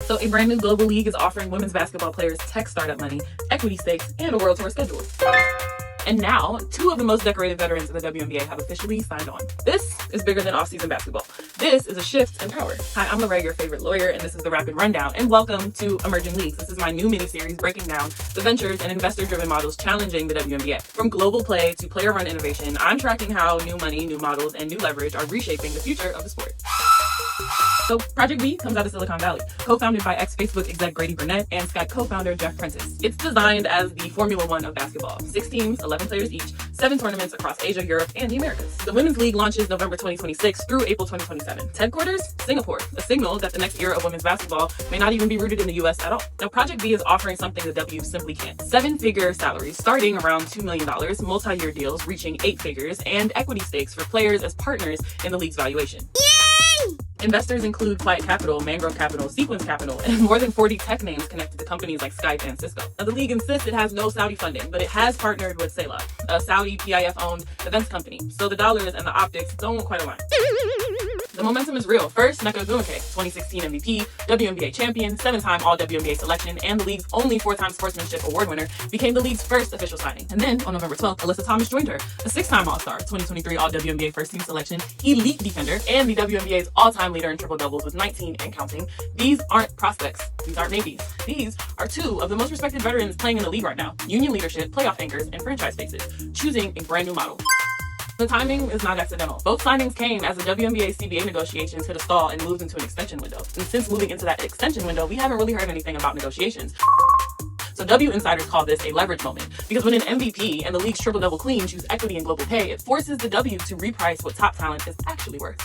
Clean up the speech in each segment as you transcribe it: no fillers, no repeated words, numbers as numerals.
So a brand new global league is offering women's basketball players tech startup money, equity stakes, and a world tour schedule. And now, 2 of the most decorated veterans in the WNBA have officially signed on. This is bigger than off-season basketball. This is a shift in power. Hi, I'm Lorraine, your favorite lawyer, and this is the Rapid Rundown. And welcome to Emerging Leagues. This is my new mini-series breaking down the ventures and investor-driven models challenging the WNBA. From global play to player-run innovation, I'm tracking how new money, new models, and new leverage are reshaping the future of the sport. So Project B comes out of Silicon Valley, co-founded by ex-Facebook exec Grady Burnett and Skype co-founder Jeff Prentice. It's designed as the Formula One of basketball. 6 teams, 11 players each, 7 tournaments across Asia, Europe, and the Americas. The Women's League launches November 2026 through April 2027. Headquarters, Singapore, a signal that the next era of women's basketball may not even be rooted in the US at all. Now, Project B is offering something the W simply can't. 7-figure salaries starting around $2 million, multi-year deals reaching 8 figures, and equity stakes for players as partners in the league's valuation. Investors include Quiet Capital, Mangrove Capital, Sequence Capital, and more than 40 tech names connected to companies like Skype and Cisco. Now, the league insists it has no Saudi funding, but it has partnered with Salah, a Saudi PIF-owned events company, so the dollars and the optics don't quite align. The momentum is real. First, Nneka Ogwumike, 2016 MVP, WNBA champion, 7-time All-WNBA selection, and the league's only 4-time Sportsmanship Award winner, became the league's first official signing. And then, on November 12th, Alyssa Thomas joined her, a 6-time All-Star, 2023 All-WNBA first-team selection, elite defender, and the WNBA's all-time leader in triple-doubles with 19 and counting. These aren't prospects. These aren't maybes. These are 2 of the most respected veterans playing in the league right now. Union leadership, playoff anchors, and franchise faces, choosing a brand new model. The timing is not accidental. Both signings came as the WNBA CBA negotiations hit a stall and moved into an extension window. And since moving into that extension window, we haven't really heard anything about negotiations. So W insiders call this a leverage moment, because when an MVP and the league's triple-double queen choose equity and global pay, it forces the W to reprice what top talent is actually worth.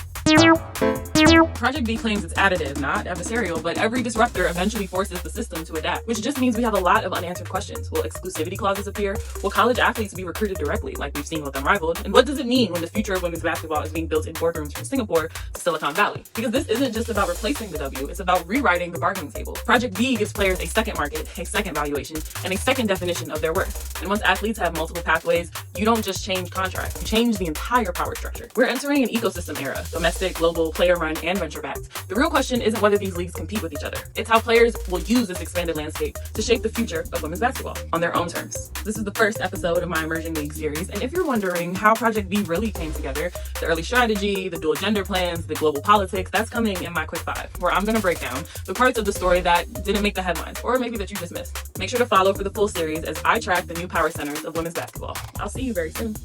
Project B claims it's additive, not adversarial, but every disruptor eventually forces the system to adapt, which just means we have a lot of unanswered questions. Will exclusivity clauses appear? Will college athletes be recruited directly, like we've seen with Unrivaled? And what does it mean when the future of women's basketball is being built in boardrooms from Singapore to Silicon Valley? Because this isn't just about replacing the W, it's about rewriting the bargaining table. Project B gives players a second market, a second valuation, and a second definition of their worth. And once athletes have multiple pathways, you don't just change contracts, you change the entire power structure. We're entering an ecosystem era, domestic, global, player-run, and venture-backed. The real question isn't whether these leagues compete with each other. It's how players will use this expanded landscape to shape the future of women's basketball on their own terms. This is the first episode of my Emerging League series, and if you're wondering how Project B really came together, the early strategy, the dual gender plans, the global politics, that's coming in my Quick 5, where I'm going to break down the parts of the story that didn't make the headlines, or maybe that you just missed. Make sure to follow for the full series as I track the new power centers of women's basketball. I'll see you very soon.